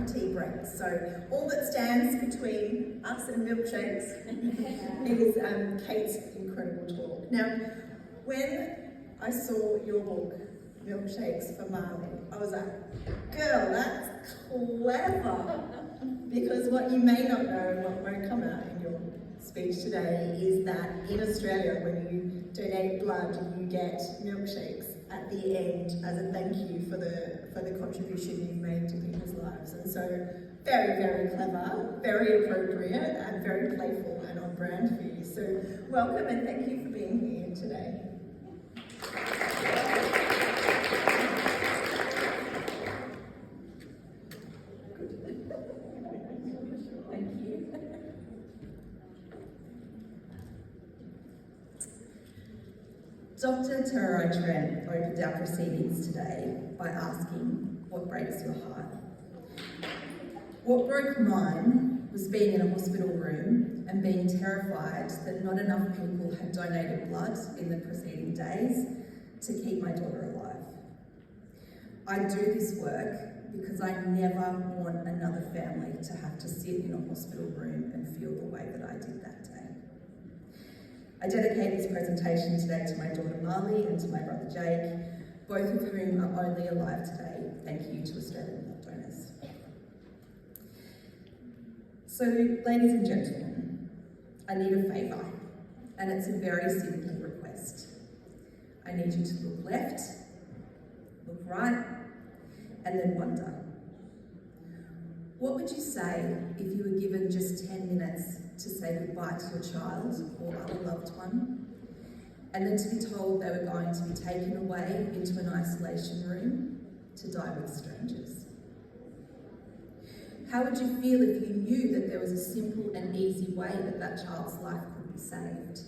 tea break. So all that stands between us and milkshakes is Kate's incredible talk. Now, when I saw your book, Milkshakes for Marley, I was like, girl, that's clever. Because what you may not know, and what won't come out in your speech today, is that in Australia, when you donate blood, you get milkshakes at the end as a thank you for the contribution you've made to people's lives. And so, very, very clever, very appropriate, and very playful and on brand for you. So, welcome and thank you for being here today. Dr. Terai Trent opened our proceedings today by asking, what breaks your heart? What broke mine was being in a hospital room and being terrified that not enough people had donated blood in the preceding days to keep my daughter alive. I do this work because I never want another family to have to sit in a hospital room and feel the way that I did that day. I dedicate this presentation today to my daughter Marley and to my brother Jake, both of whom are only alive today. Thank you to Australian blood donors. So, ladies and gentlemen, I need a favour, and it's a very simple request. I need you to look left, look right, and then wonder. What would you say if you were given just 10 minutes to say goodbye to your child or other loved one, and then to be told they were going to be taken away into an isolation room to die with strangers? How would you feel if you knew that there was a simple and easy way that that child's life could be saved?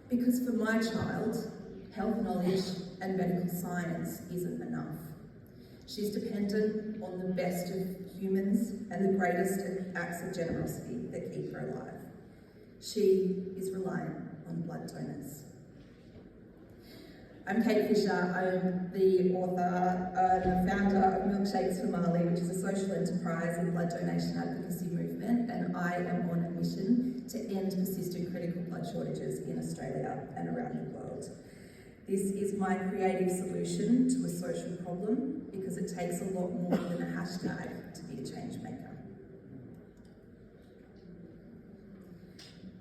Because for my child, health knowledge and medical science isn't enough. She's dependent on the best of humans and the greatest acts of generosity that keep her alive. She is reliant on blood donors. I'm Kate Fisher. I'm the author and the founder of Milkshakes for Marley, which is a social enterprise and blood donation advocacy movement, and I am on a mission to end persistent critical blood shortages in Australia and around the world. This is my creative solution to a social problem because it takes a lot more than a hashtag to be a change maker.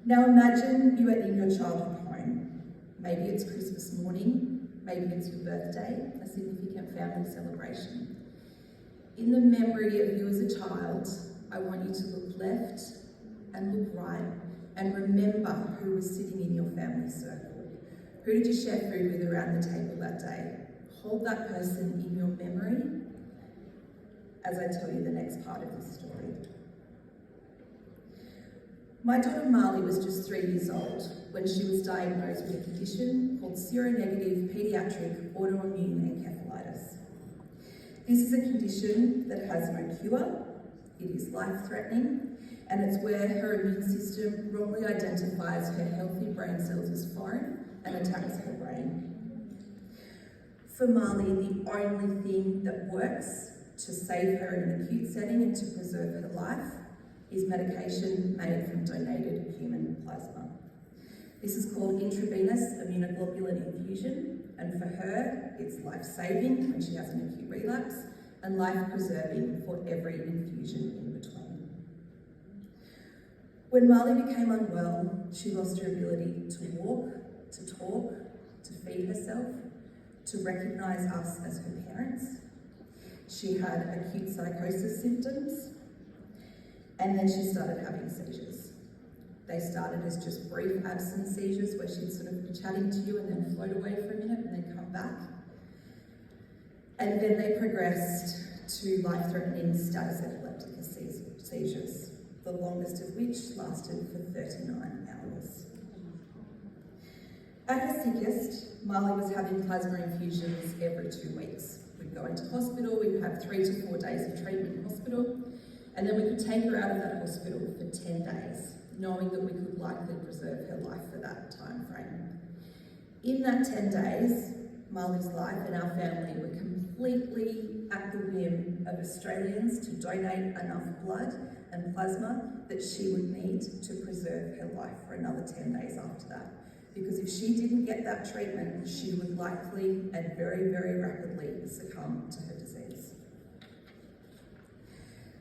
Now imagine you are in your childhood home. Maybe it's Christmas morning, maybe it's your birthday, a significant family celebration. In the memory of you as a child, I want you to look left and look right and remember who was sitting in your family circle. Who did you share food with around the table that day? Hold that person in your memory as I tell you the next part of this story. My daughter Marley was just 3 years old when she was diagnosed with a condition called seronegative pediatric autoimmune encephalitis. This is a condition that has no cure, it is life-threatening, and it's where her immune system wrongly identifies her healthy brain cells as foreign and attacks her brain. For Marley, the only thing that works to save her in an acute setting and to preserve her life is medication made from donated human plasma. This is called intravenous immunoglobulin infusion, and for her, it's life-saving when she has an acute relapse and life-preserving for every infusion in between. When Marley became unwell, she lost her ability to walk, to talk, to feed herself, to recognise us as her parents. She had acute psychosis symptoms, and then she started having seizures. They started as just brief absent seizures where she'd sort of be chatting to you and then float away for a minute and then come back. And then they progressed to life-threatening status epilepticus seizures, the longest of which lasted for 39 hours. At her sickest, Marley was having plasma infusions every 2 weeks. We'd go into hospital, we'd have 3 to 4 days of treatment in hospital, and then we could take her out of that hospital for 10 days, knowing that we could likely preserve her life for that time frame. In that 10 days, Marley's life and our family were completely at the whim of Australians to donate enough blood and plasma that she would need to preserve her life for another 10 days after that. Because if she didn't get that treatment, she would likely and very, very rapidly succumb to her disease.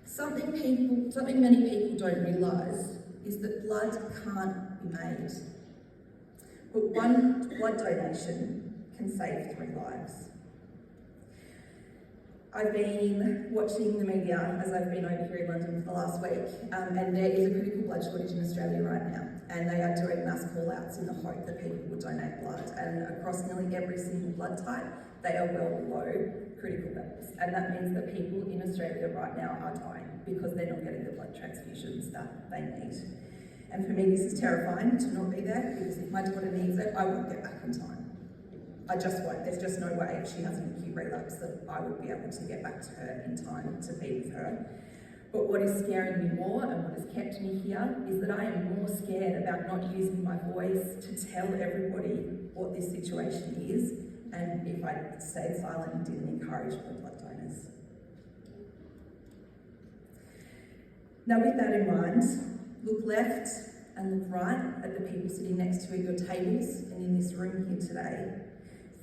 Something many people don't realise is that blood can't be made. But one blood donation can save 3 lives. I've been watching the media as I've been over here in London for the last week, and there is a critical blood shortage in Australia right now, and they are doing mass call-outs in the hope that people will donate blood, and across nearly every single blood type, they are well below critical levels, and that means that people in Australia right now are dying because they're not getting the blood transfusions that they need. And for me, this is terrifying to not be there, because if my daughter needs it, I won't get back in time. I just won't. There's just no way if she has an acute relapse that I would be able to get back to her in time to be with her. But what is scaring me more, and what has kept me here, is that I am more scared about not using my voice to tell everybody what this situation is, and if I stayed silent and didn't encourage more blood donors. Now, with that in mind, look left and look right at the people sitting next to you at your tables and in this room here today.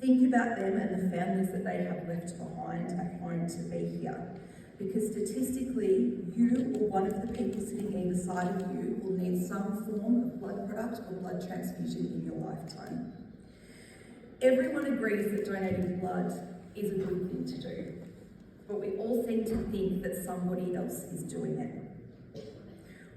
Think about them and the families that they have left behind at home to be here. Because statistically, you or one of the people sitting either side of you will need some form of blood product or blood transfusion in your lifetime. Everyone agrees that donating blood is a good thing to do, but we all seem to think that somebody else is doing it.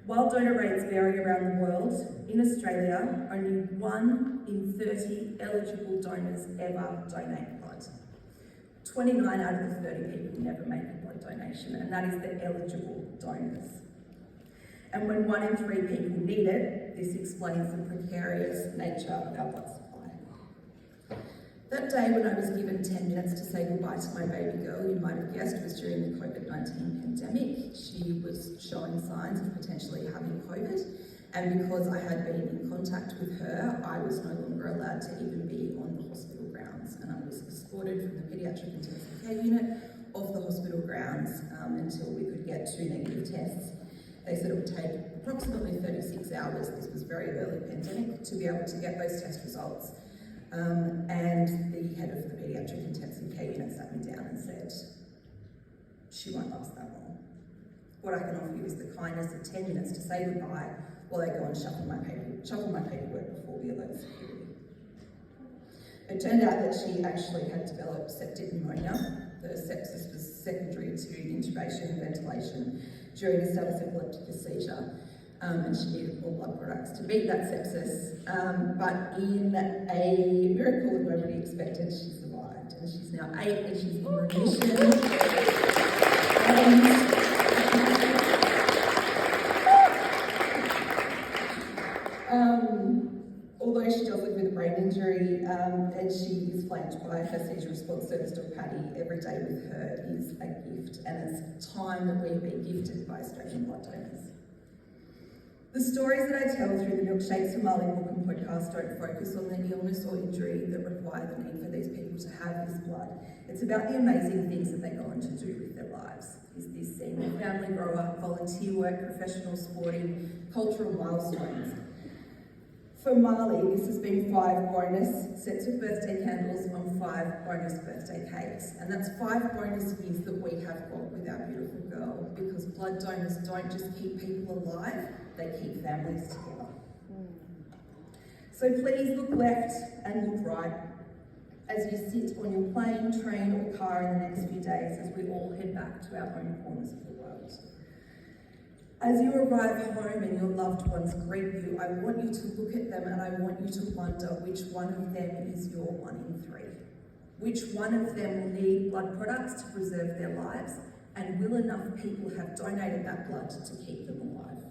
While donor rates vary around the world, in Australia, only 1 in 30 eligible donors ever donate blood. 29 out of the 30 people never make a blood donation, and that is the eligible donors. And when 1 in 3 people need it, this explains the precarious nature of our blood supply. That day when I was given 10 minutes to say goodbye to my baby girl, you might have guessed, was during the COVID-19 pandemic. She was showing signs of potentially having COVID, and because I had been in contact with her, I was no longer allowed to even be on the hospital grounds, and I was escorted from the paediatric intensive care unit off the hospital grounds until we could get 2 negative tests. They said it would take approximately 36 hours, this was very early pandemic, to be able to get those test results. And the head of the paediatric intensive care unit sat me down and said, she won't last that long. What I can offer you is the kindness of 10 minutes to say goodbye while they go and shuffle my paperwork before we alert security. It turned out that she actually had developed septic pneumonia. The sepsis was secondary to intubation and ventilation during a status epilepticus seizure. And she needed more blood products to beat that sepsis. But in a miracle that nobody expected, she survived. And she's now 8 and she's in remission. Although she dealt with a brain injury and she is flanked by her seizure response service dog Patty, every day with her is a gift, and it's time that we've been gifted by Australian blood donors. The stories that I tell through the Milkshakes for Marley book and podcast don't focus on the illness or injury that require the need for these people to have this blood. It's about the amazing things that they go on to do with their lives. Is this seeing their family grow up, volunteer work, professional sporting, cultural milestones. For Marley, this has been 5 bonus sets of birthday candles on 5 bonus birthday cakes. And that's 5 bonus years that we have got with our beautiful girl, because blood donors don't just keep people alive, they keep families together. So please look left and look right as you sit on your plane, train or car in the next few days as we all head back to our own corners of the world. As you arrive home and your loved ones greet you, I want you to look at them and I want you to wonder which one of them is your 1 in 3. Which one of them will need blood products to preserve their lives, and will enough people have donated that blood to keep them alive?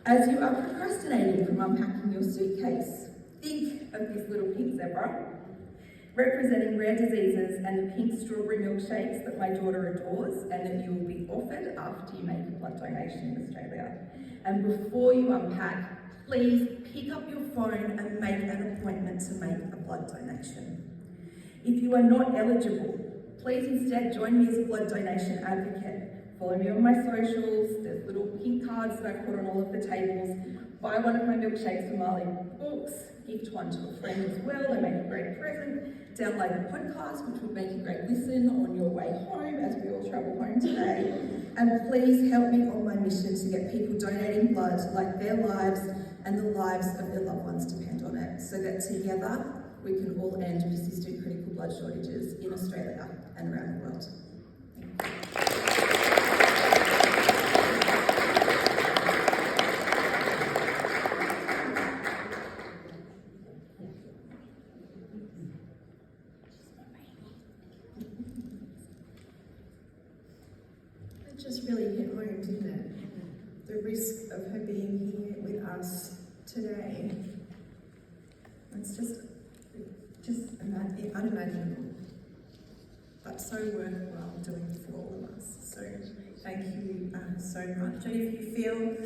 As you are procrastinating from unpacking your suitcase, think of this little pink zebra representing rare diseases and the pink strawberry milkshakes that my daughter adores and that you will be offered after you make a blood donation in Australia. And before you unpack, please pick up your phone and make an appointment to make a blood donation. If you are not eligible, please instead join me as a blood donation advocate. Follow me on my socials, there's little pink cards that I put on all of the tables. Buy one of my milkshakes for Marley books, gift one to a friend as well, they make a great present. Download the podcast, which would make a great listen on your way home as we all travel home today. And please help me on my mission to get people donating blood like their lives and the lives of their loved ones depend on it, so that together we can all end persistent critical blood shortages in Australia and around the world. It just really hit home, didn't it? The risk of her being here with us today. It's just unimaginable, but so worthwhile doing for all of us. So thank you so much. And if you feel